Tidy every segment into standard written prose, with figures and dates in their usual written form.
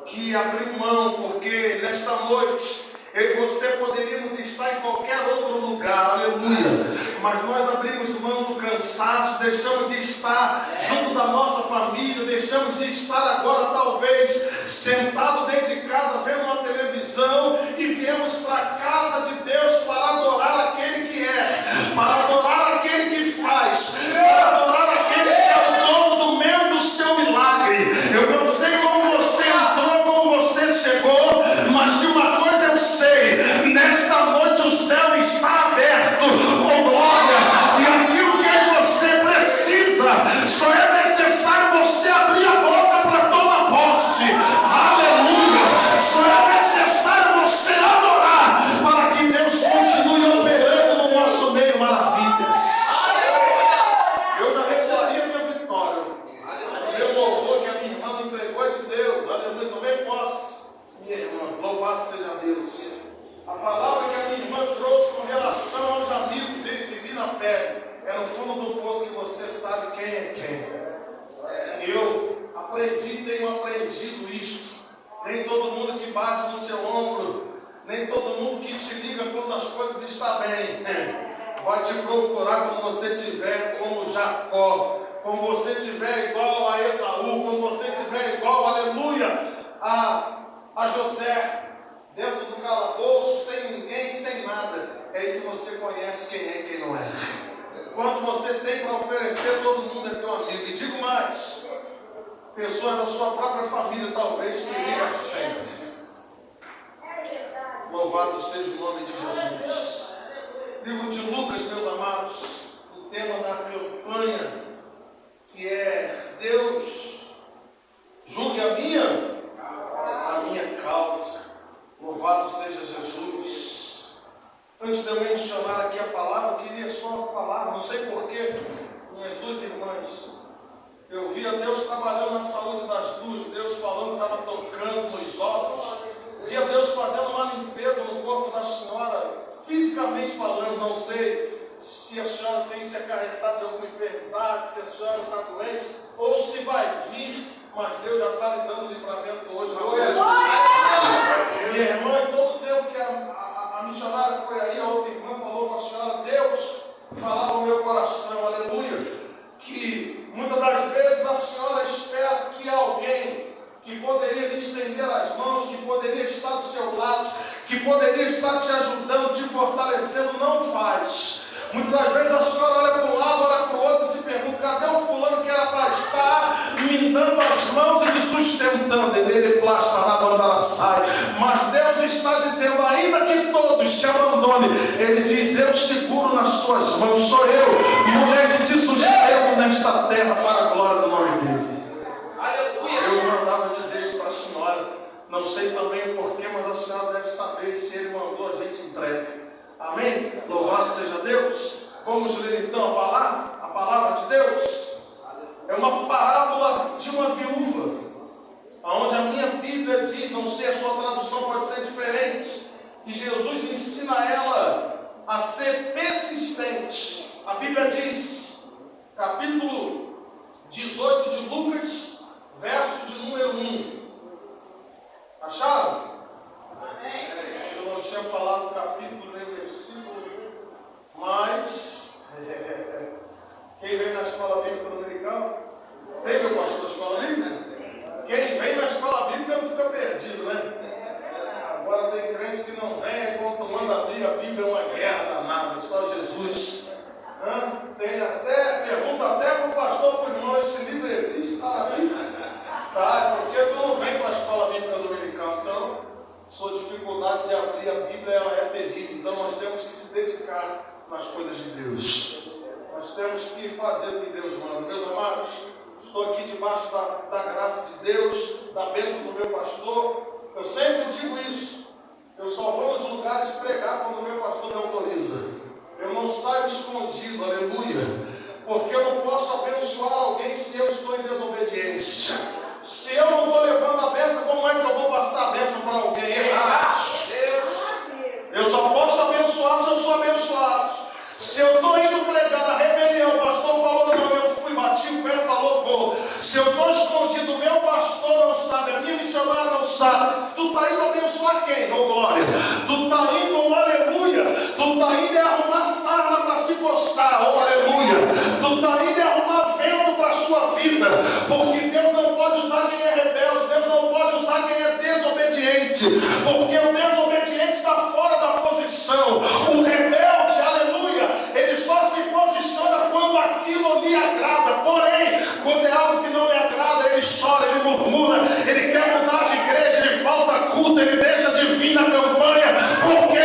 que abriu mão, porque nesta noite eu e você poderíamos estar em qualquer outro lugar, aleluia, mas nós abrimos mão do cansaço, deixamos de estar junto da nossa família, deixamos de estar agora talvez sentado dentro de casa vendo uma televisão e viemos para a casa de Deus para adorar aquele que é, para adorar aquele que faz, para adorar aquele que é o dono do meu e do seu milagre. Eu não sei como você entrou, como você chegou, mas de uma coisa eu sei, nesta noite o céu está aberto, oh glória, e aquilo que você precisa, só é necessário você abrir a boca para tomar posse, aleluia, só é necessário você adorar, para que Deus continue operando no nosso meio maravilhas. Eu já recebi a minha vitória, o meu louvor que a minha irmã me entregou é de Deus, aleluia, tomei posse, minha irmã, louvado seja Deus. A palavra que a minha irmã trouxe com relação aos amigos e vivi na pele, é no fundo do poço que você sabe quem é quem. Eu aprendi, tenho aprendido isto. Nem todo mundo que bate no seu ombro, nem todo mundo que te liga quando as coisas estão bem, vai te procurar quando você estiver como Jacó, como você estiver igual a Esaú, quando você estiver igual, aleluia, a José, dentro do calabouço, sem ninguém, sem nada. É aí que você conhece quem é e quem não é. Quanto você tem para oferecer, todo mundo é teu amigo. E digo mais, pessoas da sua própria família talvez te ligam sempre. Louvado seja o nome de Jesus. Livro de Lucas, meus amados, o tema da campanha, que é Deus julgue a minha causa. Louvado seja Jesus. Antes de eu mencionar aqui a palavra, eu queria só falar, não sei porquê, minhas duas irmãs, eu via Deus trabalhando na saúde das duas, Deus falando que estava tocando nos ossos, via Deus fazendo uma limpeza no corpo da senhora, fisicamente falando, não sei se a senhora tem se acarretado de alguma enfermidade, se a senhora está doente, ou se vai vir, mas Deus já está lhe dando livramento hoje na noite. Minha irmã, em todo o tempo que a missionária foi aí, a outra irmã falou com a senhora, Deus falava no meu coração, aleluia, que muitas das vezes a senhora espera que alguém que poderia lhe estender as mãos, que poderia estar do seu lado, que poderia estar te ajudando, te fortalecendo, não faz. Muitas das vezes a senhora olha para um lado, olha para o outro e se pergunta, cadê o fulano que era para estar me dando as mãos e me sustentando? Ele plasta na banda sai. Mas Deus está dizendo, ainda que todos te abandonem, Ele diz, eu seguro nas suas mãos, sou eu, mulher que te sustento nesta terra para a glória do nome dEle. Deus mandava dizer isso para a senhora, não sei também o porquê, mas a senhora deve saber se Ele mandou, a gente entrega. Amém? Louvado seja Deus. Vamos ler então a palavra de Deus. É uma parábola de uma viúva, onde a minha Bíblia diz, não sei, a sua tradução pode ser diferente, e Jesus ensina ela a ser persistente. A Bíblia diz, capítulo 18 de Lucas, verso de número 1. Acharam? Eu não tinha falado o capítulo nem o versículo, mas quem vem na escola bíblica dominical, tem meu pastor escola bíblica? Quem vem na escola bíblica não fica perdido, né? Agora tem crente que não vem, quando manda a Bíblia é uma guerra danada, só Jesus. Tem até, pergunta até para o pastor, para o irmão, esse livro existe, está na Bíblia? Tá, porque tu não vem para a escola bíblica dominical, então sua dificuldade de abrir a Bíblia ela é terrível. Então nós temos que se dedicar nas coisas de Deus. Nós temos que fazer o que Deus manda. Meus amados, estou aqui debaixo da graça de Deus, da bênção do meu pastor. Eu sempre digo isso. Eu só vou nos lugares pregar quando o meu pastor me autoriza. Eu não saio escondido, aleluia. Porque eu não posso abençoar alguém se eu estou em desobediência. Se eu não estou levando a bênção, como é que eu vou passar a bênção para alguém errado? Eu só posso abençoar se eu sou abençoado. Se eu estou indo pregar na rebelião, o pastor falou, não, eu fui, bati o pé, falou, vou. Se eu estou escondido, meu pastor avançar. Tu está indo abençoar quem? Oh glória! Tu está indo, oh aleluia! Tu está indo arrumar sarna para se coçar, oh aleluia! Tu está indo arrumar vento para a sua vida, porque Deus não pode usar quem é rebelde, Deus não pode usar quem é desobediente, porque o desobediente está fora da posição. O rebelde, aleluia, ele só se posiciona quando aquilo lhe agrada. Porém, quando é algo que não lhe agrada, ele chora, ele murmura, ele quer mudar de igreja, ele falta culto, ele deixa de vir na campanha, porque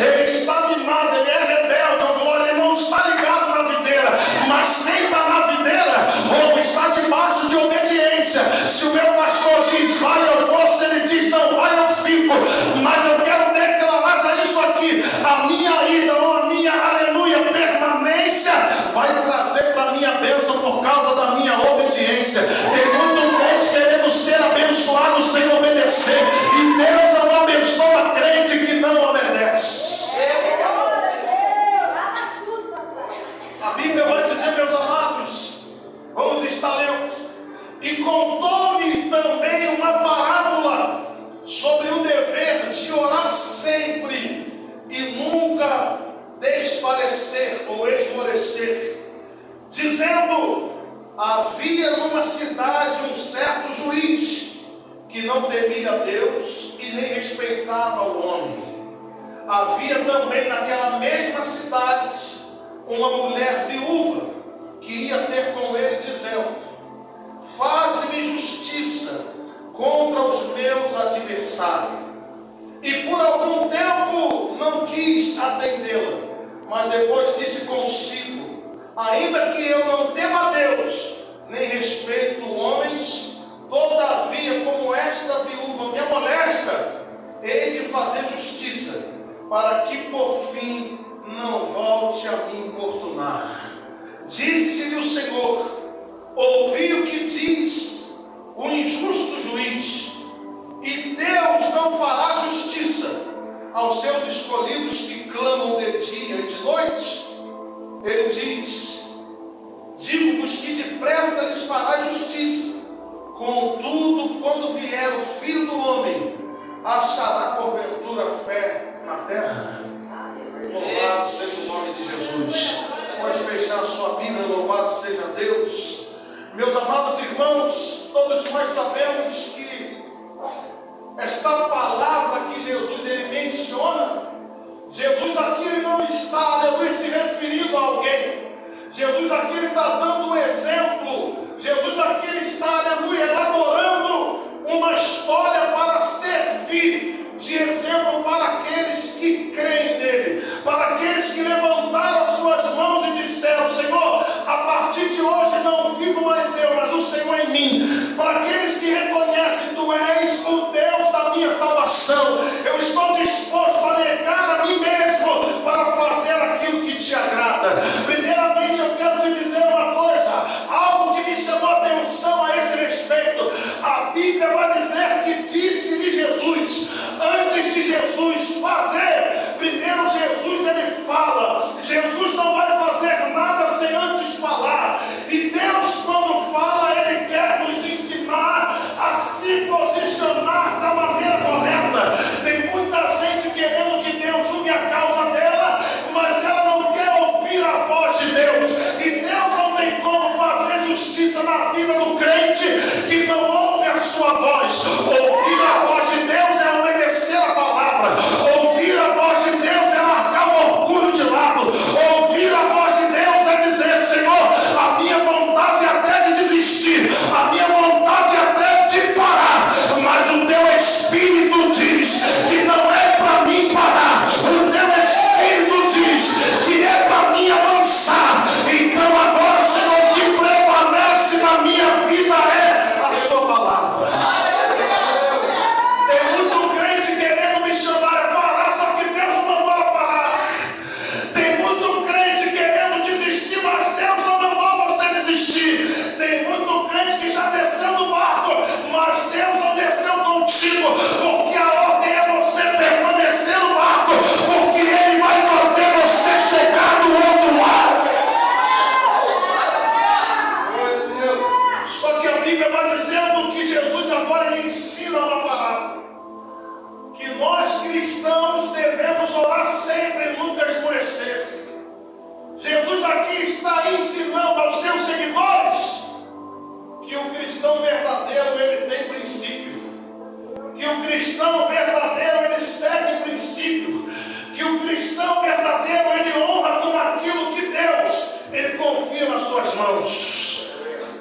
ele está mimado, ele é rebelde, oh glória, ele não está ligado na videira, mas quem está na videira, ou está debaixo de obediência. Se o meu pastor diz vai, eu vou; se ele diz não vai, eu fico. Mas eu quero declarar já isso aqui: a minha ida ou a minha, aleluia, permanência vai trazer para a minha bênção por causa da minha obediência. Tem muito crente querendo ser abençoado sem obedecer, e Deus não abençoa crente que não obedece. A Bíblia vai dizer, meus amados, vamos estar lendo: e contou-lhe também uma parábola sobre o dever de orar sempre e nunca desfalecer ou esmorecer, dizendo: havia numa cidade um certo juiz que não temia Deus e nem respeitava o homem. Havia também naquela mesma cidade uma mulher viúva que ia ter com ele, dizendo: faze-me justiça contra os meus adversários. E por algum tempo não quis atendê-la, mas depois disse consigo: ainda que eu não tema a Deus, nem respeito homens, todavia, como esta viúva me molesta, hei de fazer justiça, para que por fim não volte a me importunar. Disse-lhe o Senhor: ouvi o que diz o injusto juiz, e Deus não fará justiça aos seus escolhidos que clamam de dia e de noite? Ele diz: digo-vos que depressa lhes fará justiça. Contudo, quando vier o Filho do Homem, achará porventura fé na terra? Louvado seja o nome de Jesus. Pode fechar a sua Bíblia. Louvado seja Deus. Meus amados irmãos, todos nós sabemos que esta palavra que Jesus ele menciona, Jesus aqui ele não está, aleluia, se referindo a alguém. Jesus aqui ele está dando um exemplo. Jesus aqui ele está, aleluia, elaborando uma história para servir de exemplo para aqueles que creem nele, para aqueles que levantaram as suas mãos e disseram: Senhor, a partir de hoje não vivo mais eu, mas o Senhor em mim. Para aqueles que reconhecem: tu és o Deus da minha salvação, eu estou disposto a negar a mim mesmo para fazer aquilo que te agrada. Primeiramente eu quero te dizer uma coisa, algo que me chamou a atenção a esse respeito. A Bíblia vai dizer que disse-lhe Jesus, antes de Jesus fazer, primeiro Jesus ele fala. Jesus não vai fazer nada sem antes falar. E Deus, quando fala, ele quer nos ensinar a sempre e nunca esmorecer. Jesus aqui está ensinando aos seus seguidores que o cristão verdadeiro, ele tem princípio. Que o cristão verdadeiro, ele segue princípio. Que o cristão verdadeiro, ele honra com aquilo que Deus, ele confia nas suas mãos.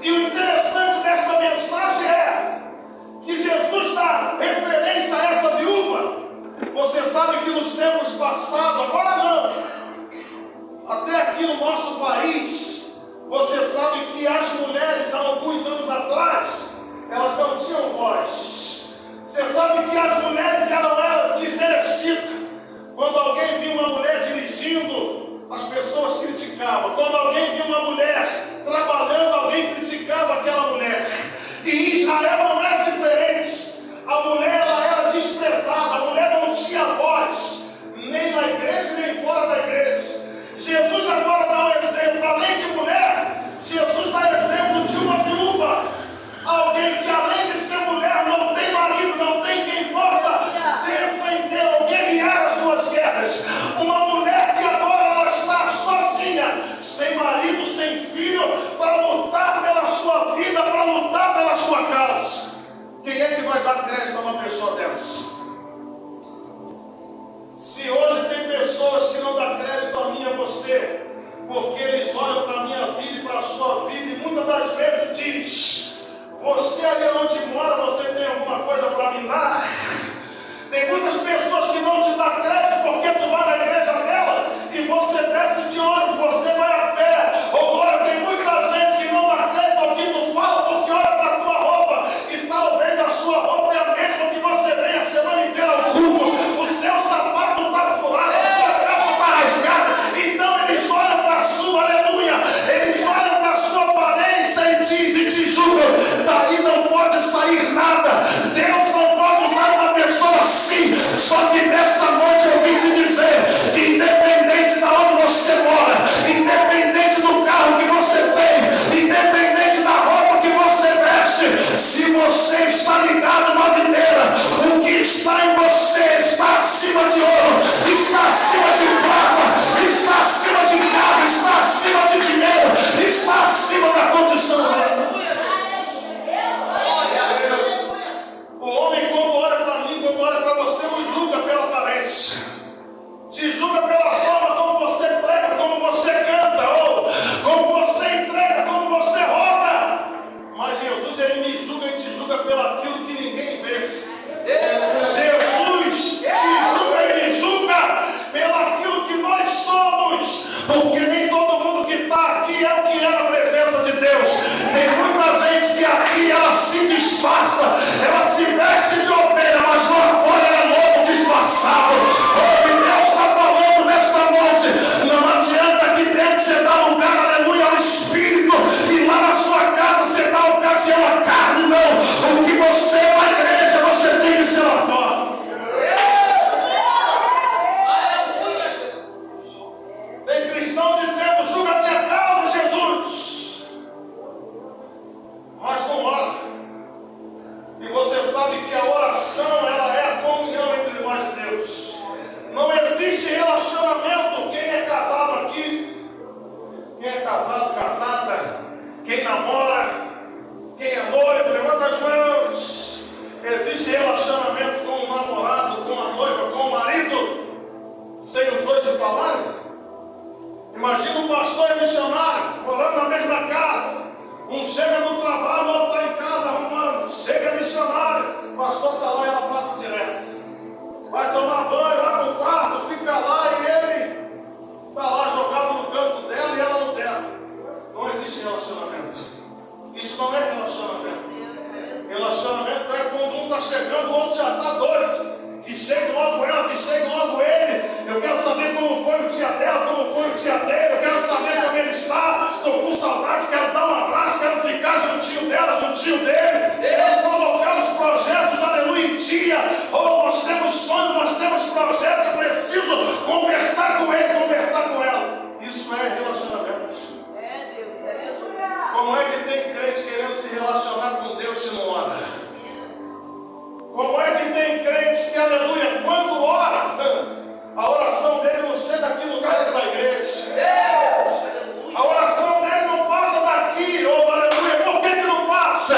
E o interessante desta mensagem é que Jesus dá referência a essa viúva. Você sabe que nos tempos passados, agora não, até aqui no nosso país, você sabe que as mulheres, há alguns anos atrás, elas não tinham voz. Você sabe que as mulheres eram desmerecidas. Quando alguém via uma mulher dirigindo, as pessoas criticavam. Quando alguém via uma mulher trabalhando, alguém criticava aquela mulher. E em Israel não era diferente. A mulher, ela era desprezada. A mulher não tinha voz, nem na igreja, nem fora da igreja. Jesus agora dá um exemplo. Além de mulher, Jesus dá exemplo de uma viúva. Alguém que além de ser mulher, não tem marido, não tem quem possa defender ou guerrear as suas guerras. Uma mulher que agora ela está sozinha, sem marido, sem filho, para lutar pela sua vida, para lutar pela sua causa. Quem é que vai dar crédito a uma pessoa dessa? Se hoje tem pessoas que não dão crédito a mim e a você, porque eles olham para a minha vida e para a sua vida e muitas das vezes diz: você aí onde mora, você tem alguma coisa para me dar? Tem muitas pessoas que não te dão crédito porque tu vai na igreja dela e você desce de ônibus, você vai a pé. Agora tem muita gente que não dá crédito ao que tu fala porque olha para a tua roupa e talvez a sua roupa é a mesma que você vem a semana inteira ao culto. O seu sapato está furado, a sua calça está rasgada. Então eles olham para a sua, aleluia, eles olham para a sua aparência e dizem e te julgam. Daí não pode sair nada. Deus não pode usar uma pessoa assim. Só que nessa noite eu vim te dizer que independente de onde você mora, independente do carro que você tem, independente da roupa que você veste, se você está ligado na videira, o que está em você está acima de ouro, está acima de prata, está acima de carro, está acima de dinheiro, está acima da condição humana. O homem, quando olha para mim, quando olha para você, nos julga pela aparência. Te julga pela forma como você prega, como você canta, ou como você entrega, como você roda. Mas Jesus, ele me julga e te julga pelo aquilo que ninguém vê. Jesus te julga e me julga pelo aquilo que nós somos. Porque nem todo mundo que está aqui é o que é na presença de Deus. Tem muita gente que aqui ela se disfarça, ela se veste de ovelha, mas lá fora é lobo disfarçado. O que Deus está falando nesta noite, não adianta aqui dentro você dar lugar, aleluia, ao Espírito, e lá na sua casa você dá ocasião à carne, não. O que você é na igreja, você tem que ser lá fora. Tem cristão dizendo: julga a minha causa, Jesus, mas não ora. E você sabe que a oração, ela é a comunhão entre nós e Deus. Não existe relacionamento. Quem é casado aqui, quem é casado, casada, quem namora, quem é noivo, levanta as mãos. Existe relacionamento com o namorado, com a noiva, com o marido, sem os dois se falarem? Imagina um pastor e missionário morando na mesma casa. Um chega no trabalho, o outro está em casa arrumando. Chega missionário, o pastor está lá e ela passa direto. Vai tomar banho, vai para o quarto, fica lá e ele está lá jogado no canto dela e ela no dela. Não existe relacionamento. Isso não é relacionamento. Relacionamento é quando um está chegando, o outro já está doido. Que chegue logo ela, que chegue logo ele. Eu quero saber como foi o dia dela, como foi o dia dele. Eu quero saber como ele está. Estou com saudade, quero dar um abraço, quero ficar juntinho dela, juntinho dele. Quero colocar os projetos, aleluia, em dia. Oh, nós temos sonhos, nós temos projetos. Eu preciso conversar com ele, conversar com ela. Isso é relacionamento. Como é que tem crente querendo se relacionar com Deus se não ora? Como é que tem crente que, aleluia, quando ora, a oração dele não não cai daqui da igreja. A oração dele não passa daqui, oh aleluia. Por que não passa?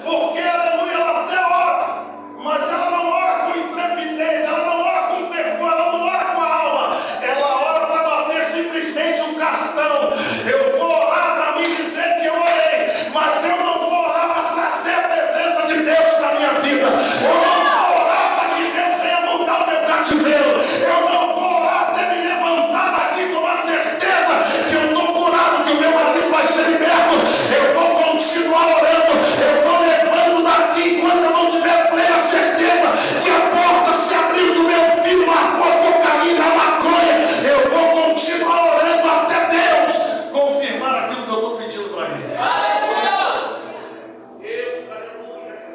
Porque, aleluia, ela até ora, mas ela não ora com intrepidez, ela não ora com fervor, ela não ora com a alma. Ela ora para bater simplesmente um cartão. Eu vou orar para me dizer que eu orei, mas eu não vou orar para trazer a presença de Deus para a minha vida. Eu não vou orar para que Deus venha mudar o meu cativeiro. Eu não vou orar até me levantar daqui com a certeza que eu estou curado, que o meu marido vai ser liberto. Eu vou continuar orando. Eu não levanto daqui enquanto eu não tiver plena certeza que a porta se abriu do meu filho, largou a cocaína, a maconha. Eu vou continuar orando até Deus confirmar aquilo que eu estou pedindo para Ele.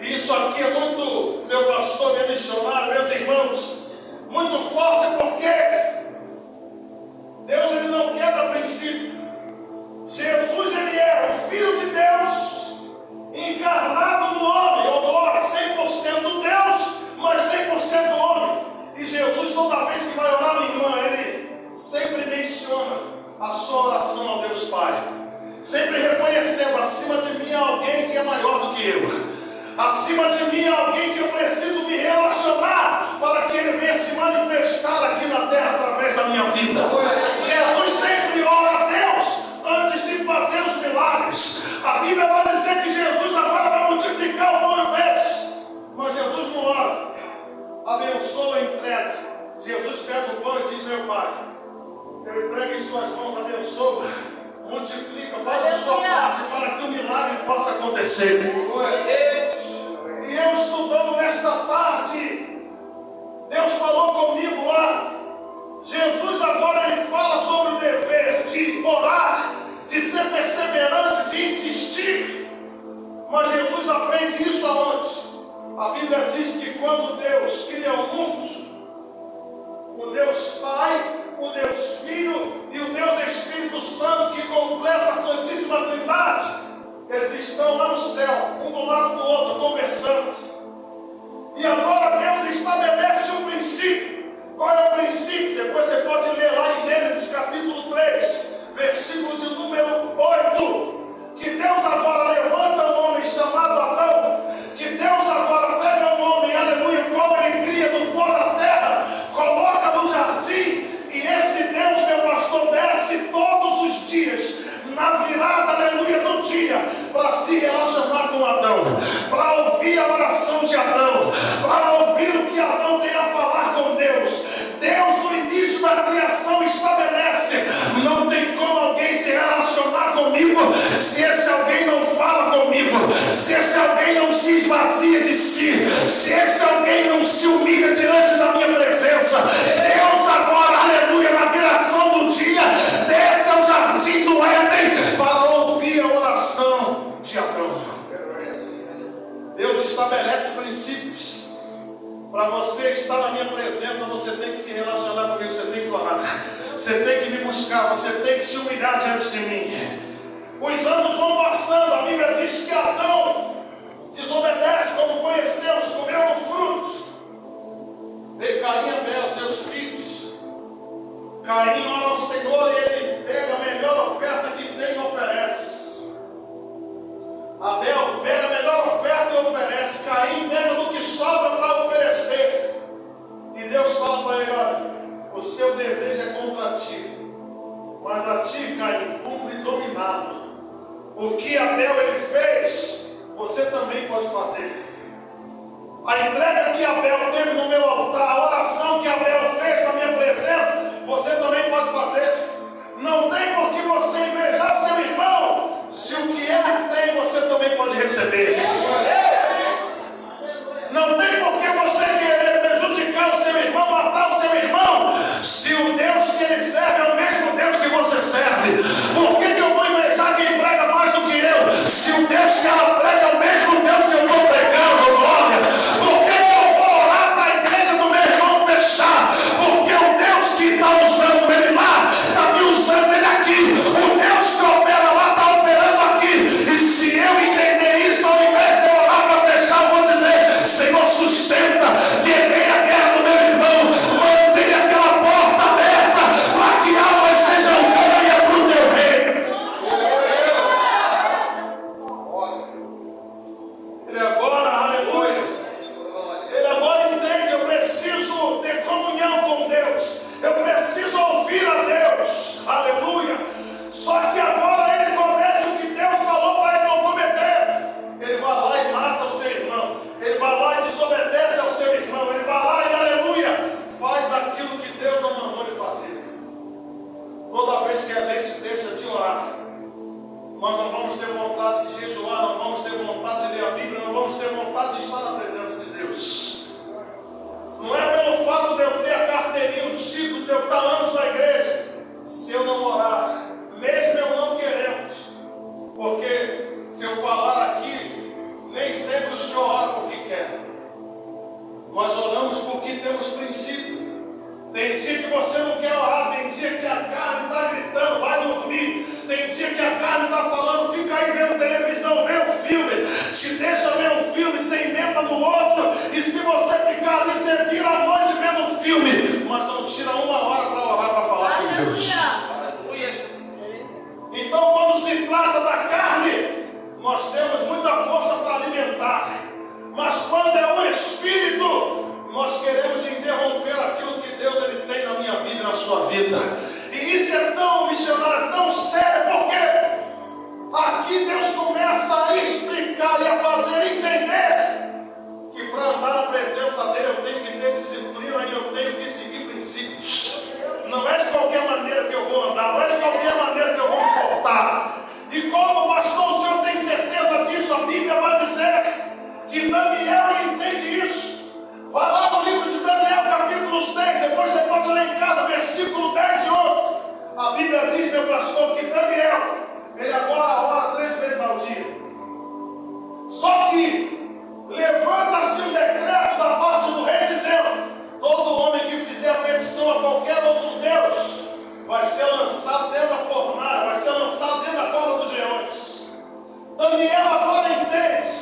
Isso aqui é muito, meu pastor, meu missionário, meus irmãos, muito forte, porque Deus, Ele não quebra princípio. Jesus, Ele é o Filho de Deus encarnado no homem, ou glória, 100% Deus, mas 100% homem. E Jesus, toda vez que vai orar, minha irmã, Ele sempre menciona a sua oração ao Deus Pai, sempre reconhecendo: acima de mim há alguém que é maior do que eu. Acima de mim há alguém que eu preciso me relacionar para que Ele venha se manifestar aqui na terra através da minha vida. Jesus sempre ora a Deus antes de fazer os milagres. A Bíblia vai dizer que Jesus agora vai multiplicar o pão e o peixe, mas Jesus não ora, abençoa e entrega. Jesus pega o pão e diz: meu Pai, eu entrego em suas mãos, abençoa, multiplica, faz a sua parte para que o milagre possa acontecer. E eu estudando nesta tarde, Deus falou comigo lá. Jesus agora Ele fala sobre o dever de orar, de ser perseverante, de insistir. Mas Jesus aprende isso aonde? A Bíblia diz que quando Deus cria o mundo, o Deus Pai, o Deus Filho e o Deus Espírito Santo, que completa a Santíssima Trindade, eles estão lá no céu, um do lado do outro, conversando. E agora Deus estabelece um princípio. Qual é o princípio? Depois você pode ler lá em Gênesis capítulo 3, versículo de número 8. Que Deus agora levanta um homem chamado Adão. Que Deus agora pega um homem, aleluia, como Ele cria do pó da terra, coloca no jardim. E esse Deus, meu pastor, desce todos os dias, na virada, aleluia, do dia, para se relacionar com Adão, para ouvir a oração de Adão, para ouvir o que Adão tem a falar com Deus. Deus, no início da criação, estabelece: não tem como alguém se relacionar comigo se esse alguém não fala comigo, se esse alguém não se esvazia de si, se esse alguém não se humilha diante da minha presença. Deus agora, aleluia, na viração do dia, desce ao jardim do Éden para ouvir a oração de Adão. Deus estabelece princípios. Para você estar na minha presença, você tem que se relacionar comigo, você tem que orar, você tem que me buscar, você tem que se humilhar diante de mim. Os anos vão passando, a Bíblia diz que Adão desobedece, como conhecemos, comeu o fruto. Veio Caim e Abel, seus filhos. Caim ora ao Senhor e ele pega a melhor oferta que tem e oferece. Abel pega a melhor oferta e oferece. Caim pega do que sobra para oferecer. E Deus fala para ele: olha, o seu desejo é contra ti, mas a ti, Caim, cumpre dominá-lo. O que Abel ele fez, você também pode fazer. A entrega que Abel teve no meu altar, a oração que Abel fez na minha presença, você também pode fazer. Não tem por que você invejar o seu irmão, se o que ele tem, você também pode receber. Não tem por que você querer prejudicar o seu irmão, matar o seu irmão, se o Deus que ele serve é o mesmo Deus que você serve. Por que eu vou invejar quem prega mais do que eu, se o Deus que ela prega é o mesmo Deus que eu estou pregando? Glória! Por que eu vou orar para a igreja do meu irmão fechar? Porque o Deus que está usando ele lá, está me usando ele aqui. O Deus que opera lá, está operando aqui. E se eu entender isso, ao invés de eu orar para fechar, eu vou dizer: Senhor, sustenta, guerreia a guerra do meu irmão, mantenha aquela porta aberta, para que Nós oramos porque temos princípio. Tem dia que você não quer orar, tem dia que a carne está gritando, vai dormir. Tem dia que a carne está falando, fica aí vendo televisão, vê um filme. Te deixa ver um filme, você emenda no outro. E se você ficar ali, você vira a noite vendo um filme. Mas não tira uma hora para orar, para falar com Deus. Então, quando se trata da carne, nós temos muita força para alimentar. Mas quando é o Espírito, nós queremos interromper aquilo que Deus ele tem na minha vida e na sua vida. E isso é tão missionário, tão sério, porque aqui Deus começa a explicar e a fazer entender que para andar na presença dele eu tenho que ter disciplina e eu tenho que seguir princípios. Não é de qualquer maneira que eu vou andar, não é de qualquer maneira que eu vou me portar. E como pastor, o senhor tem certeza disso? A Bíblia vai dizer que Daniel entende isso. Vai lá no livro de Daniel, capítulo 6, depois você pode ler em cada versículo 10 e 11. A Bíblia diz, meu pastor, que Daniel, ele agora ora 3 vezes ao dia. Só que levanta-se um decreto da parte do rei dizendo: todo homem que fizer petição a qualquer outro Deus vai ser lançado dentro da fornalha, vai ser lançado dentro da cova dos leões. Daniel agora entende: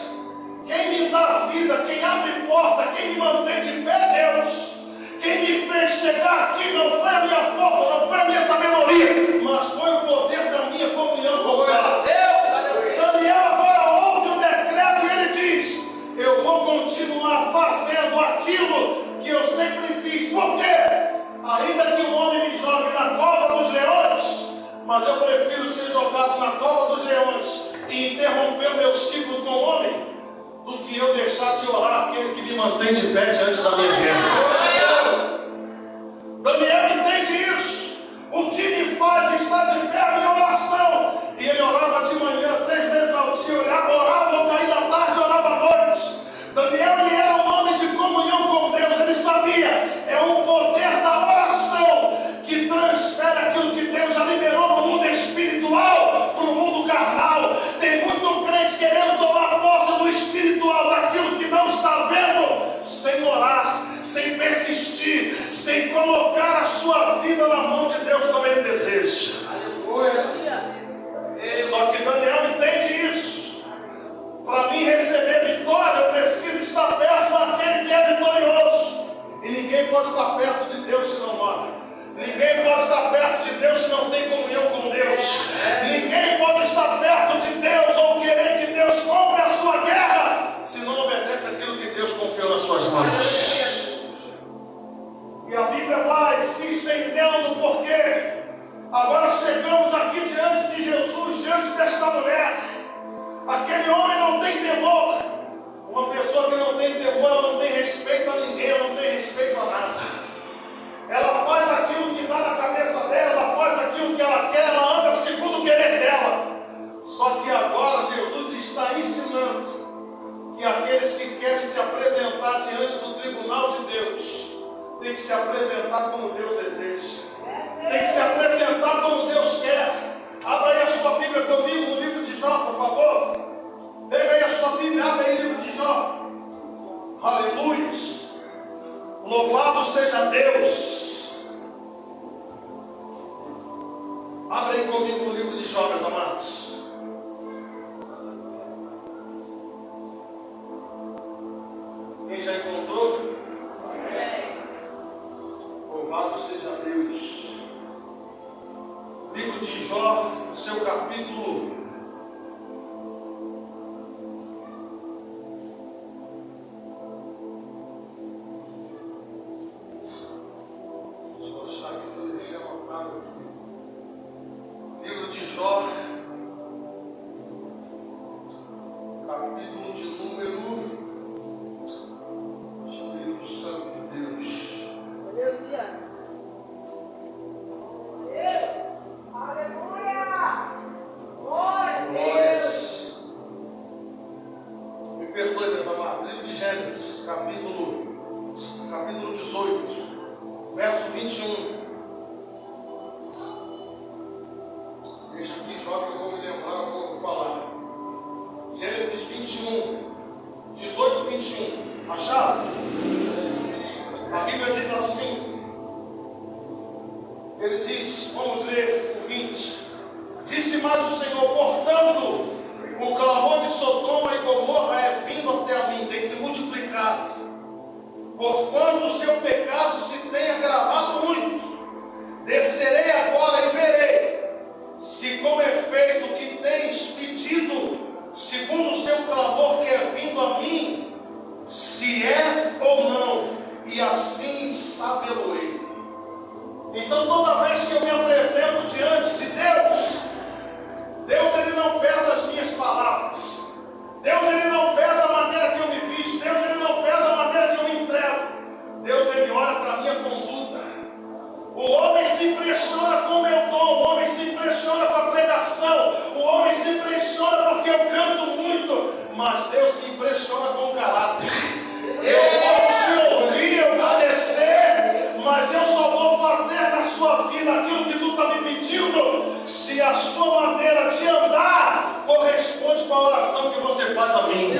quem me dá vida, quem abre porta, quem me mantém de pé é Deus. Quem me fez chegar aqui não foi a minha força, não foi a minha sabedoria, mas foi o poder da minha comunhão com o Pai. Daniel agora ouve o decreto e ele diz: eu vou continuar fazendo aquilo que eu sempre fiz. Por quê? Ainda que o homem me jogue na cova dos leões, mas eu prefiro ser jogado na cova dos leões e interromper o meu ciclo com o homem, do que eu deixar de orar aquele que me mantém de pé diante da minha guerra. Daniel entende isso. O que me faz estar de pé é a minha oração. E ele orava de manhã 3 vezes ao dia, orava ao cair da tarde, orava à noite. Daniel, ele era um homem de comunhão com Deus. Ele sabia, é o poder da oração que transfere aquilo que Deus já liberou no mundo espiritual para o mundo carnal. Tem muito crente querendo tomar posse do espiritual, daquilo que não está vendo, sem orar, sem persistir, sem colocar a sua vida na mão de Deus como ele deseja. Só que Daniel entende isso. Para mim receber vitória, eu preciso estar perto daquele que é vitorioso. E ninguém pode estar perto de Deus se não ora. Ninguém pode estar perto de Deus se não tem comunhão com Deus. Ninguém pode estar perto de Deus ou querer que Deus compre a sua guerra se não obedece aquilo que Deus confiou nas suas mãos. E a Bíblia vai se estendendo, porque agora chegamos aqui diante de Jesus, diante desta mulher. Aquele homem não tem temor. Uma pessoa que não tem temor, ela não tem respeito a ninguém, ela não tem respeito a nada. Ela faz aquilo que dá na cabeça dela, ela faz aquilo que ela quer, ela anda segundo o querer dela. Só que agora Jesus está ensinando que aqueles que querem se apresentar diante do tribunal de Deus tem que se apresentar como Deus deseja, tem que se apresentar como Deus quer. Abra aí a sua Bíblia comigo no livro de Jó, por favor. Pega aí a sua Bíblia, abre aí o livro de Jó. Aleluia. Louvado seja Deus. Abre aí comigo no livro de Jó, meus amados. Quem já encontrou? Louvado seja Deus. Livro de Jó, seu capítulo 18, verso 21. Deixa aqui, Jó, que eu vou me lembrar, eu vou falar. Gênesis 21, 18 e 21. Acharam? Bíblia diz assim, ele diz, vamos ler o 20, disse mais o Senhor, portanto, o clamor de Sodoma e Gomorra é vindo até a mim, tem se multiplicado, porquanto o seu pecado se tem agravado muito, descerei agora e verei, se com efeito o que tens pedido, segundo o seu clamor que é vindo a mim, se é ou não, e assim saberei. Então toda vez que eu me apresento diante de Deus, Deus ele não pesa as minhas palavras, Deus ele não pesa a maneira que eu me visto, Deus ele não pesa a maneira que eu me entrego, Deus ele olha para a minha conduta. O homem se impressiona com o meu dom, o homem se impressiona com a pregação, o homem se impressiona porque eu canto muito, mas Deus se impressiona com o caráter. Eu vou te ouvir, eu vou descer, mas eu só vou fazer na sua vida aquilo que tu está me pedindo, se a sua maneira de andar corresponde com a oração que você faz a mim.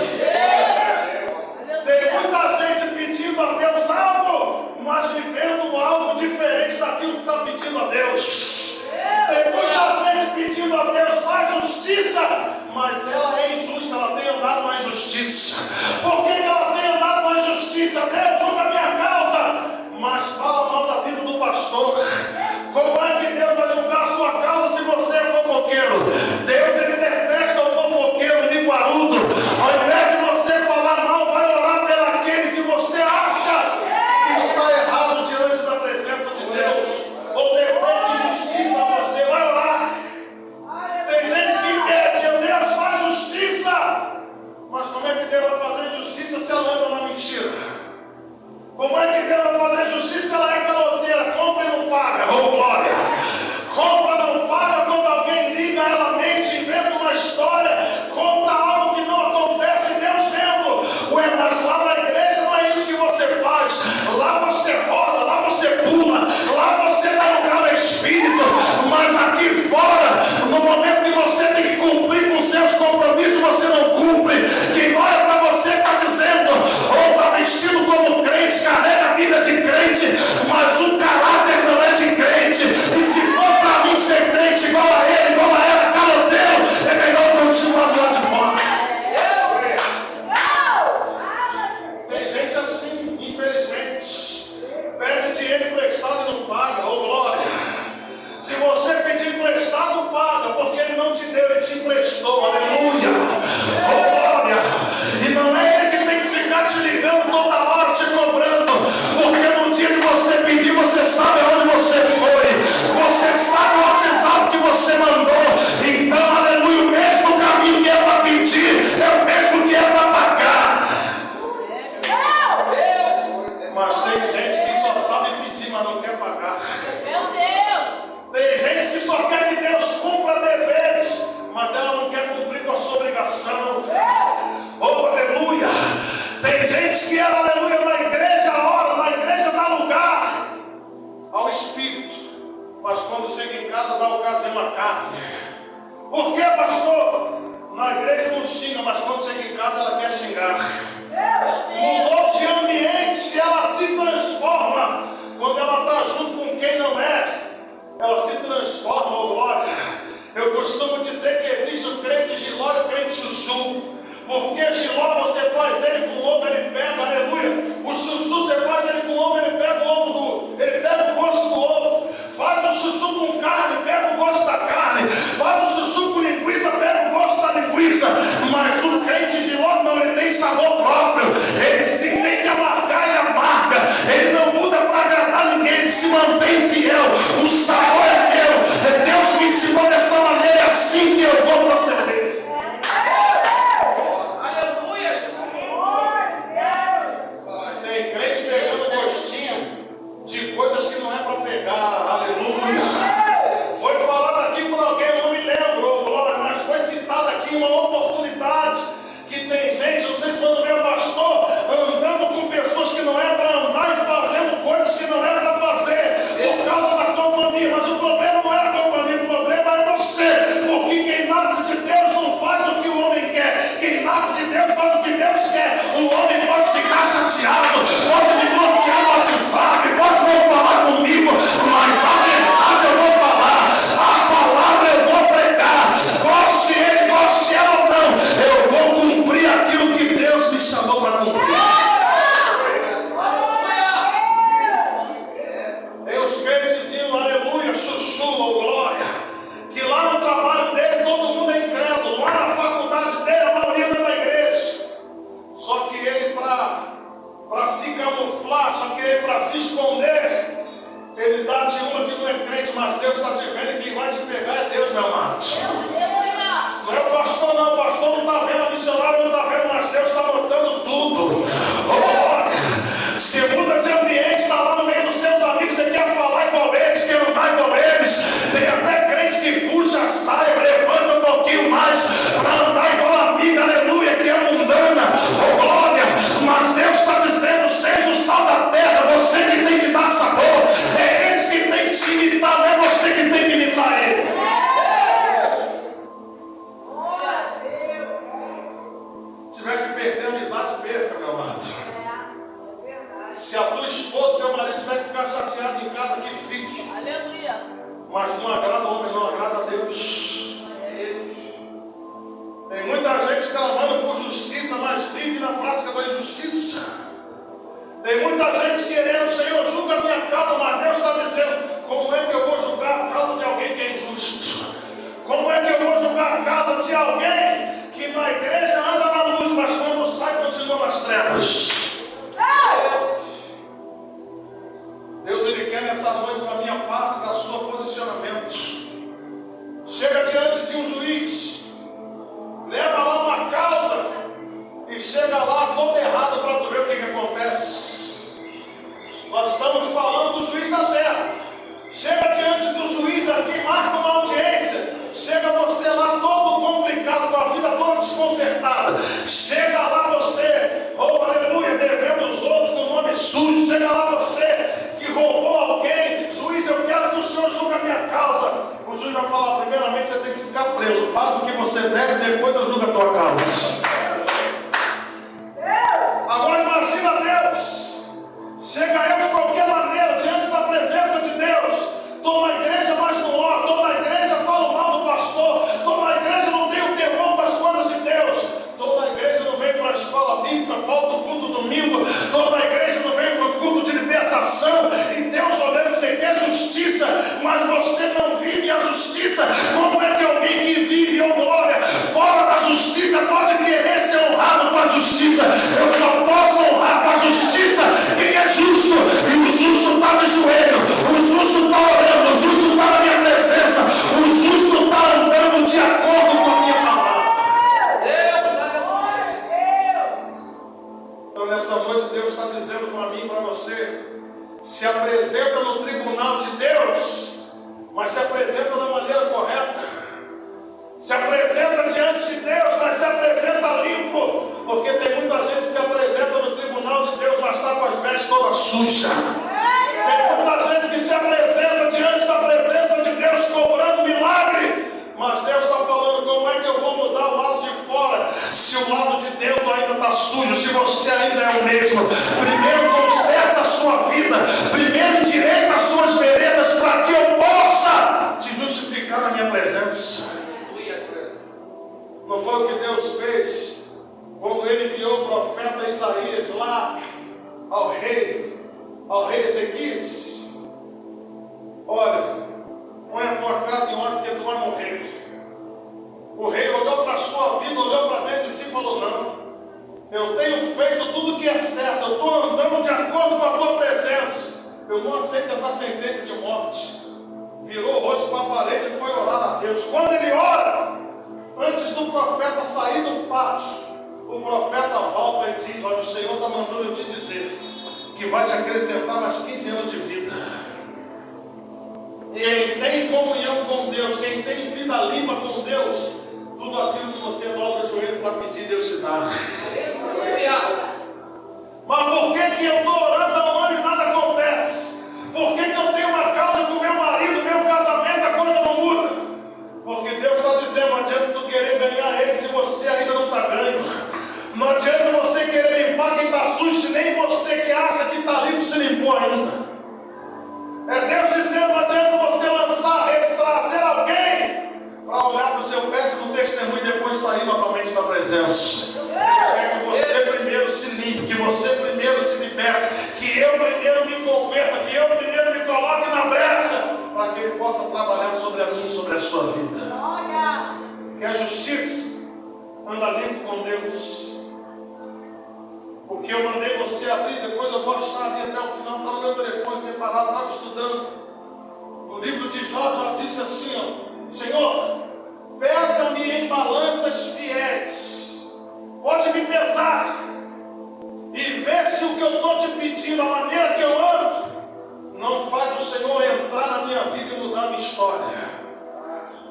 Tem muita gente pedindo a Deus algo, mas vivendo algo diferente daquilo que está pedindo a Deus. Tem muita gente pedindo a Deus, faz justiça, mas ela é injusta, ela tem andado na injustiça. Por que ela tem andado na injustiça? Deus julga a minha causa, mas fala mal da vida do pastor. Como é que Deus vai julgar a sua causa se você é fofoqueiro? Deus ele detesta o fofoqueiro linguarudo. Ao invés de você falar mal, vai orar pelo aquele que você acha que está errado diante da presença de Deus, ou defende injustiça, você vai orar. Tem gente que pede, Deus faz justiça, mas como é que Deus vai fazer justiça se ela anda na mentira? Como é que Deus vai fazer justiça se ela é caloteira? Compra e não paga, oh glória! Compra e não paga, quando alguém liga, ela mente, inventa uma história, conta algo que não acontece, Deus vendo. Ué, mas lá na igreja não é isso que você faz. Lá você roda, lá você pula, lá você dá lugar ao Espírito, mas aqui fora, no momento que você tem que cumprir com seus compromissos, você não cumpre. Quem olha para você está dizendo, ou está vestido como crente, carrega a Bíblia de crente, mas o caráter não é de crente. E se for para mim ser crente igual a ele, igual a ela, caloteiro, é melhor continuar do lado de fora. Tem gente assim, infelizmente, pede dinheiro emprestado e não paga, ô glória. Se você pedir emprestado, paga, porque ele não te deu, ele te emprestou, aleluia, ô glória. E não é ele que tem que ficar te ligando toda hora, te cobrando, porque no dia que você pedir, você sabe aonde você foi, você sabe o WhatsApp que você mandou. Então, aleluia, o mesmo caminho que é para pedir, é o mesmo que é para pagar. Mas tem gente que só sabe pedir, mas não quer pagar. Meu Deus! Tem gente que só quer que Deus cumpra deveres, mas ela não quer cumprir com a sua obrigação. Oh, aleluia! Tem gente que ela, aleluia, na igreja ora, na igreja dá lugar ao Espírito, mas quando chega em casa dá ocasião à carne. Por que, pastor? Na igreja não xinga, mas quando chega em casa ela quer xingar. Mudou de ambiente, ela se transforma. Quando ela está junto com quem não é, ela se transforma, oh glória. Eu costumo dizer que existe o crente giló e o crente chuchu. Porque giló você faz ele com ovo, ele pega, aleluia. O chuchu você faz ele com ovo, ele pega o ovo ele pega o gosto do ovo. Faz o chuchu com carne, pega o gosto da carne. Faz o chuchu com linguiça, pega o gosto da linguiça. Mas o crente giló não, ele tem sabor próprio. Ele se entende amargar e amarga. Ele não muda para agradar ninguém, ele se mantém fiel. O sabor é meu. Deus me ensinou dessa maneira, é assim que eu vou proceder. Tem crente pegando gostinho de coisas que não é para pegar, aleluia. Foi falado aqui por alguém, não me lembro, glória, mas foi citado aqui uma oportunidade que tem gente, não sei se foi do meu pastor, andando com pessoas que não é para andar e fazendo coisas que não é para fazer, por causa da companhia, mas o se camuflar, só que para se esconder, ele dá-te uma que não é crente, mas Deus está te vendo e quem vai te pegar é Deus, meu amado. Não é o pastor não, o pastor não está vendo, o missionário não está vendo, mas Deus está botando tudo. Você muda de ambiente, está lá no meio dos seus amigos, você quer falar igual eles, quer andar igual eles. Tem até crente que puxa a saia, levanta um pouquinho mais para andar igual a amiga, aleluia, que é mundana, glória. Mas Deus está dizendo, seja o sal da terra, você que tem que dar sabor. É eles que tem que te imitar, não é você que tem que imitar ele. Se tiver que perder a amizade, perca, meu amado. Se a tua esposa, teu marido tiver que ficar chateado em casa, que fique. Aleluia. Mas não agrada o homem, não agrada a Deus. Tem muita gente clamando por justiça, mas vive na prática da injustiça. Tem muita gente querendo, Senhor, julga a minha causa, mas Deus está dizendo, como é que eu vou julgar a causa de alguém que é injusto? Como é que eu vou julgar a causa de alguém que na igreja anda na luz, mas quando sai continua nas trevas? Deus, Ele quer nessa noite, da minha parte, da sua posicionamento. Chega diante de um juiz, leva lá uma causa e chega lá todo errado para tu ver o que acontece. Nós estamos falando do juiz da terra. Chega diante do juiz aqui, marca uma audiência. Chega você lá todo complicado, com a vida toda desconcertada. Chega lá você, oh aleluia, devendo os outros com o nome sujo. Chega lá você que roubou alguém. Juiz, eu quero que o senhor julgue a minha causa. O juiz vai falar, primeiramente você tem que ficar preso. Paga o que você deve, depois eu julgo a tua causa. Agora imagina Deus. Chega eu de qualquer maneira, diante da presença de Deus. Estou na igreja, mas não oro. Estou na igreja, falo mal do pastor. Estou na igreja, não tenho temor para as coisas de Deus. Estou na igreja, não venho para a escola bíblica, falta o culto domingo. Estou na igreja, não venho para o culto de libertação. E Deus olhando, você quer justiça, mas você não vive a justiça. Como é que alguém que vive ou glória fora da justiça pode querer ser honrado com a justiça? Eu só posso honrar com a justiça quem é justo. E o justo está de joelho. O justo está orando. O justo está na minha presença. O justo está andando de acordo com a minha palavra. Então nessa noite Deus está dizendo para mim e para você: se apresenta no tribunal de Deus, mas se apresenta da maneira correta. Se apresenta diante de Deus, mas se apresenta limpo. Porque tem muita gente que se apresenta no tribunal de Deus, mas está com as vestes todas sujas. Tem muita gente que se apresenta diante da presença de Deus cobrando milagre, mas Deus está falando, como é que eu vou mudar o lado de fora se o lado de dentro ainda está sujo, se você ainda é o mesmo? Primeiro conserta a sua vida, primeiro endireita as suas veredas, para que eu possa te justificar na minha presença. Não foi o que Deus fez quando Ele enviou o profeta Isaías lá ao rei Ezequias? Olha, põe a tua casa em ordem, porque tu vai morrer. O rei olhou para a sua vida, olhou para dentro e se falou: não, eu tenho feito tudo o que é certo, eu estou andando de acordo com a tua presença, eu não aceito essa sentença de morte. Virou o rosto para a parede e foi orar a Deus. Quando ele ora, antes do profeta sair do pátio, o profeta volta e diz: olha, o Senhor está mandando eu te dizer que vai te acrescentar mais 15 anos de vida. Quem tem comunhão com Deus, quem tem vida limpa com Deus, tudo aquilo que você dobra o joelho para pedir, Deus te dá. Mas por que eu estou orando há um ano e nada acontece? Por que eu tenho uma causa com meu marido, meu casamento, a coisa não muda? Porque Deus está dizendo: não adianta tu querer ganhar ele se você ainda não está ganho. Não adianta você querer limpar quem está sujo, se nem você que acha que está limpo se limpou ainda. É Deus dizendo: não adianta você lançar a rede, trazer alguém para olhar para o seu péssimo testemunho e depois sair novamente da presença. Deus quer que você primeiro se limpe, que você primeiro se liberte, que eu primeiro me converta, que eu primeiro me coloque na brecha, para que Ele possa trabalhar sobre a minha e sobre a sua vida. Quer justiça? Anda limpo com Deus. Porque eu mandei você você abrir, depois eu vou achar ali até o final, está no meu telefone separado, estava estudando. No livro de Jó disse assim, ó: Senhor, pesa-me em balanças fiéis, pode me pesar, e vê se o que eu estou te pedindo, a maneira que eu ando, não faz o Senhor entrar na minha vida e mudar a minha história.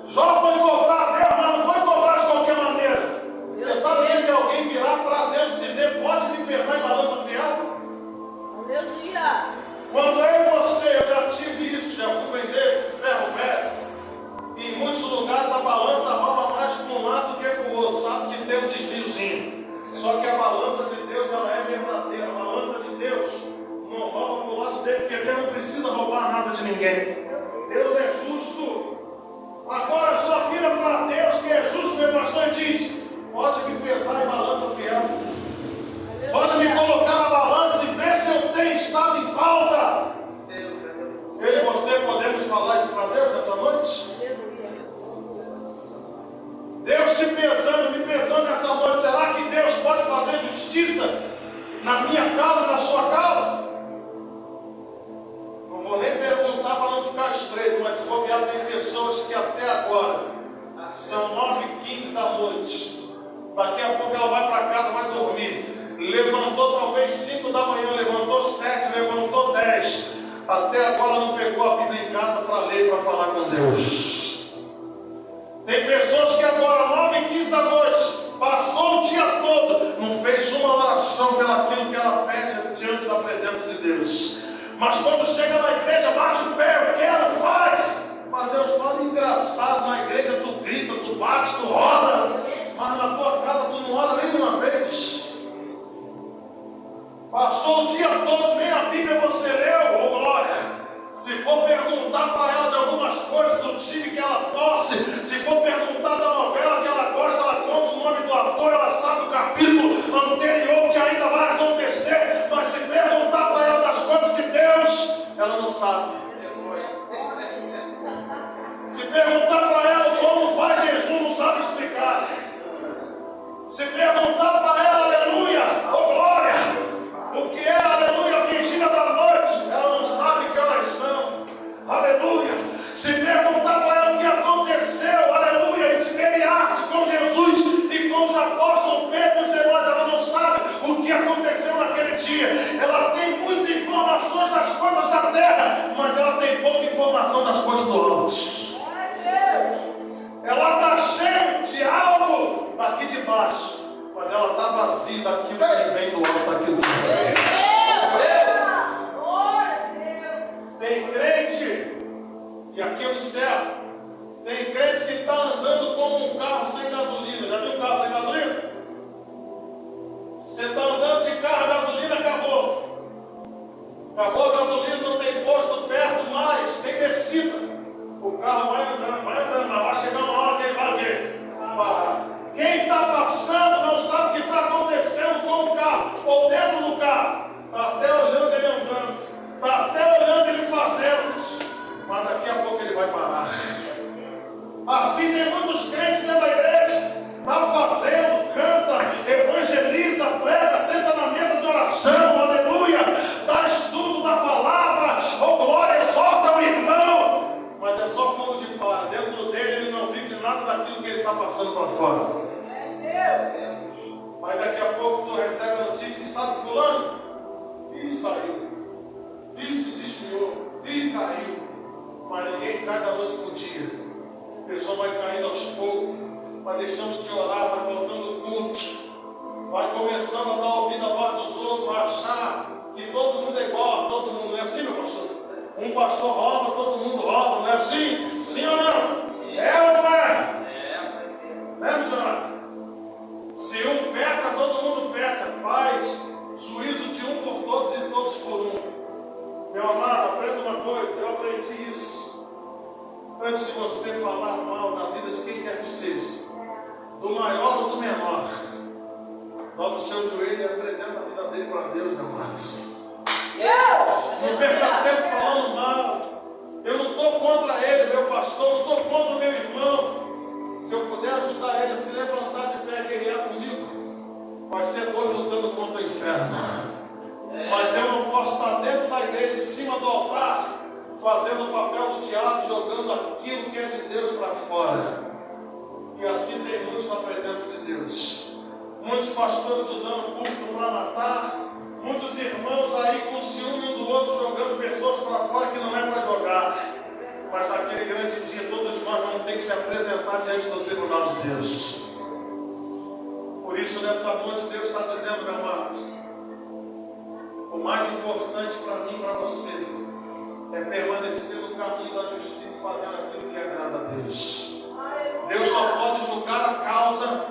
Jó foi cobrar Deus, mas não foi cobrar de qualquer maneira. Você sabe o que é alguém virar para Deus e dizer: pode me pesar em balança fiel? Aleluia! Quando eu e você, eu já tive isso, já fui vender ferro velho. E em muitos lugares a balança rola mais para um lado do que para o outro. Sabe que tem um desviozinho. Só que a balança de Deus, ela é verdadeira. A balança de Deus não rola para o lado dele, porque Deus não precisa roubar nada de ninguém. Deus é justo. Agora só vira para Deus que é justo, meu pastor, e diz: pode me pesar em balança fiel. Pode me colocar na balança e ver se eu tenho estado em falta. Eu e você podemos falar isso para Deus nessa noite? Deus te pesando, me pesando nessa noite. Será que Deus pode fazer justiça na minha causa, na sua causa? Não vou nem perguntar para não ficar estreito, mas se bobear, tem pessoas que até agora são 9h15 da noite. Daqui a pouco ela vai para casa, vai dormir. Levantou talvez 5 da manhã, levantou 7, levantou 10. Até agora não pegou a Bíblia em casa para ler, para falar com Deus. Tem pessoas que agora, 9h15 da noite, passou o dia todo, não fez uma oração pelaquilo que ela pede diante da presença de Deus. Mas quando chega na igreja, bate o pé, eu quero, faz. Mas Deus fala: engraçado, na igreja tu grita, tu bate, tu roda, mas na tua casa tu não ora nenhuma vez. Passou o dia todo, nem a Bíblia você leu, ô glória. Se for perguntar para ela de algumas coisas do time que ela torce, se for perguntar da novela que ela gosta, ela conta o nome do ator, ela sabe o capítulo anterior que ainda vai acontecer, mas se perguntar para ela das coisas de Deus, ela não sabe. Se perguntar para ela como faz jejum, não sabe explicar. Se perguntar para ela, aleluia, ô glória, o que é aleluia, vigília da noite, ela não sabe que horas são. Aleluia. Se perguntar para ela o que aconteceu, aleluia, em Tiberiade com Jesus e com os apóstolos Pedro e os demais, ela não sabe o que aconteceu naquele dia. Ela tem muitas informações das coisas da terra, mas ela tem pouca informação das coisas do alto. Ela está cheia de algo daqui de baixo, mas ela está vazia daquilo que vem do alto, daquilo que vem de Deus. Tem crente, e aqui eu encerro, tem crente que está andando como um carro sem gasolina. Já viu um carro sem gasolina? Você está andando de carro, a gasolina acabou. Acabou a gasolina, não tem posto perto mais, tem descida. O carro vai andando, mas vai chegar uma hora que ele vai o quê? Parar. Quem está passando não sabe o que está acontecendo com o carro, ou dentro do carro. Está até olhando ele andando, está até olhando ele fazendo, mas daqui a pouco ele vai parar. Assim tem muitos crentes dentro da igreja, está fazendo, canta, evangeliza, prega, senta na mesa de oração, aleluia, dá estudo da palavra, oh glória, exorta o irmão, mas é só fogo de palha. Dentro dele ele não vive nada daquilo que ele está passando para fora. Mas daqui a pouco tu recebe a notícia e sabe fulano? Ih, saiu. Ih, se desviou. Ih, caiu. Mas ninguém cai da noite para o dia. A pessoa vai caindo aos poucos, vai deixando de orar, vai faltando culto, vai começando a dar ouvido à voz dos outros, vai achar que todo mundo é igual a todo mundo. Não é assim, meu pastor? Um pastor rouba, todo mundo rouba. Não é assim? Sim ou não? É ou não é? É, missionário? Se um peca, todo mundo peca. Faz juízo de um por todos e todos por um. Meu amado, aprenda uma coisa. Eu aprendi isso. Antes de você falar mal da vida de quem quer que seja, do maior ou do menor, dobra o seu joelho e apresenta a vida dele para Deus, meu amado. Não perca tempo falando mal. Eu não estou contra ele, meu pastor, não estou contra o meu irmão. Se eu puder ajudar ele a se levantar de pé e guerrear comigo, vai ser dois lutando contra o inferno. igreja em cima do altar, fazendo o papel do diabo, jogando aquilo que é de Deus para fora. E assim tem muitos na presença de Deus. Muitos pastores usando o púlpito para matar. Muitos irmãos aí com ciúme um do outro, jogando pessoas para fora que não é para jogar. Mas naquele grande dia, todos nós vamos ter que se apresentar diante do tribunal de Deus. Por isso, nessa noite, Deus está dizendo, meu amado, o mais importante para mim e para você é permanecer no caminho da justiça, fazendo aquilo que agrada a Deus. Deus só pode julgar a causa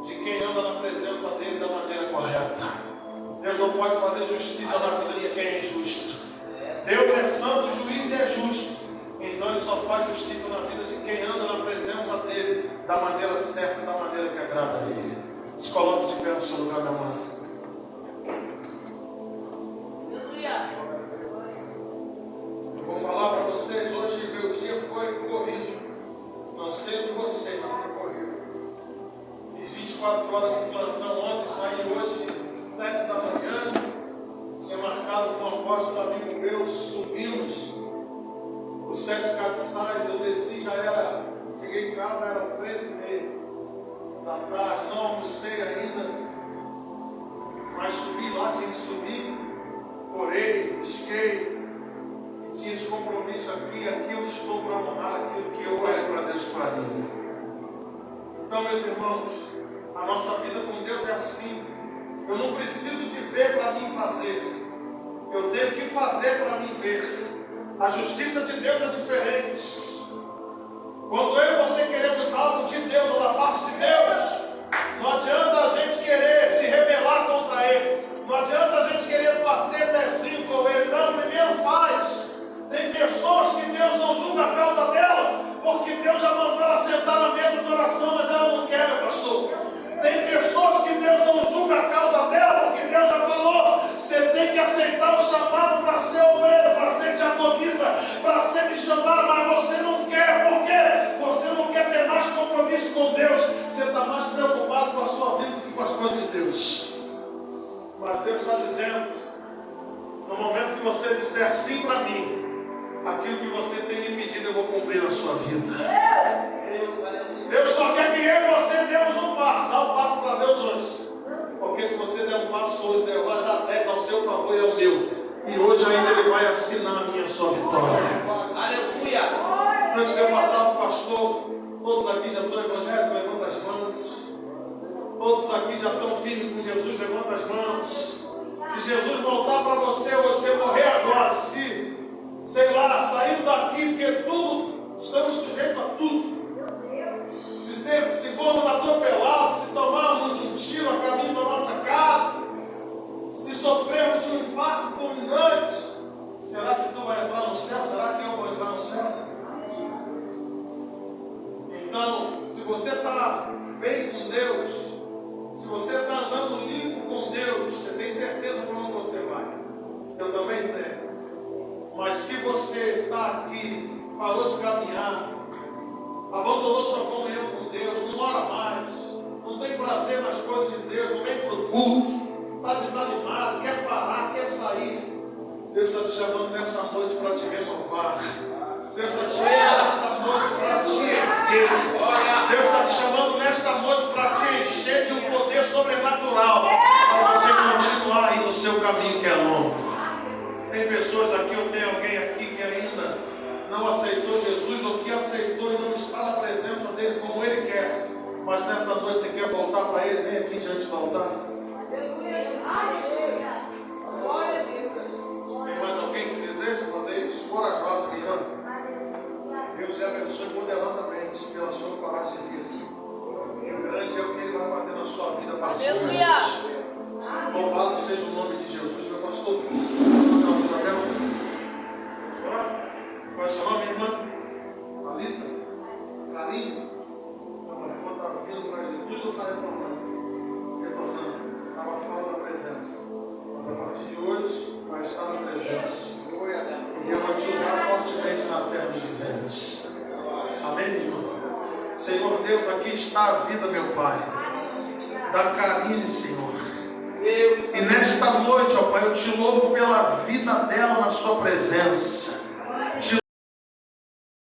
de quem anda na presença dele da maneira correta. Deus não pode fazer justiça na vida de quem é injusto. Deus é santo, juiz e é justo. Então Ele só faz justiça na vida de quem anda na presença dele da maneira certa e da maneira que agrada a Ele. Se coloque de pé no seu lugar, meu amado. Vou falar para vocês, hoje meu dia foi corrido. Não sei de você, mas foi corrido. Fiz 24 horas de plantão ontem, saí hoje 7 da manhã. Tinha marcado com um apóstolo amigo meu, subimos os 7 catiçais, eu desci, já era, cheguei em casa, era 13h30 da tarde, não almocei ainda, mas subi lá, tinha que subir, orei, pisquei, e tinha esse compromisso aqui eu estou para honrar aquilo que eu falei para Deus faria. Então, meus irmãos, a nossa vida com Deus é assim. Eu não preciso de ver para mim fazer, eu tenho que fazer para mim ver. A justiça de Deus é diferente. Quando eu e você queremos algo de Deus ou da parte de Deus, não adianta a gente querer se rebelar contra Ele, não adianta a gente querer bater pezinho com Ele. Não, primeiro faz. Tem pessoas que Deus não julga a causa dela, porque Deus já mandou ela sentar na mesa de oração, mas ela não quer, meu pastor. Tem pessoas que Deus não julga a causa dela, porque Deus já falou, você tem que aceitar o chamado para ser obreiro, para ser diaconisa, para ser missionário, mas você não quer, por quê? Você não quer ter mais compromisso com Deus, você está mais preocupado com a sua vida do que com as coisas de Deus. Mas Deus está dizendo, no momento que você disser sim para mim, aquilo que você tem me pedido eu vou cumprir na sua vida. Deus só quer que eu e você demos um passo. Dá um passo para Deus hoje. Porque se você der um passo hoje, Deus vai dar 10 ao seu favor e ao meu. E hoje ainda Ele vai assinar a minha e a sua vitória. Aleluia! Antes de eu passar para o pastor, todos aqui já são evangélicos, levanta as mãos. Todos aqui já estão firmes com Jesus, levanta as mãos. Se Jesus voltar para você, você morrer agora, se, sei lá, saindo daqui, porque tudo, estamos sujeitos a tudo. Se formos atropelados, se tomarmos um tiro a caminho da nossa casa, se sofrermos um infarto fulminante, será que tu vai entrar no céu? Será que eu vou entrar no céu? Então, se você está bem com Deus, se você está andando limpo com Deus, você tem certeza para onde você vai. Eu também tenho. Mas se você está aqui, parou de caminhar, abandonou sua comunhão com Deus, não ora mais, não tem prazer nas coisas de Deus, não vem para o culto, está desanimado, quer parar, quer sair, Deus está te chamando nessa noite para te renovar. Deus está te chamando nesta noite para te erguer. Deus está te chamando nesta noite para te encher de um poder sobrenatural, para você continuar aí no seu caminho que é longo. Tem pessoas aqui, ou tem alguém aqui que ainda não aceitou Jesus, ou que aceitou e não está na presença dele como ele quer, mas nessa noite você quer voltar para ele, vem aqui diante do altar. Tem mais alguém que deseja fazer isso? Corajosa, minha. Deus te abençoe poderosamente pela sua coragem de vir aqui. E o grande é o que ele vai fazer na sua vida a partir de hoje. Louvado seja o nome de Jesus, meu pastor. Qual é o seu nome, irmã? Alita? Carinho? Então, a irmã está vindo para Jesus ou está retornando? Retornando. Estava fora da presença. Mas a partir de hoje, vai estar na presença. E Deus vai te usar fortemente na terra dos viventes. Amém, minha irmã? Senhor Deus, aqui está a vida, meu Pai. Da Karine, Senhor. E nesta noite, ó Pai, eu te louvo pela vida dela na sua presença.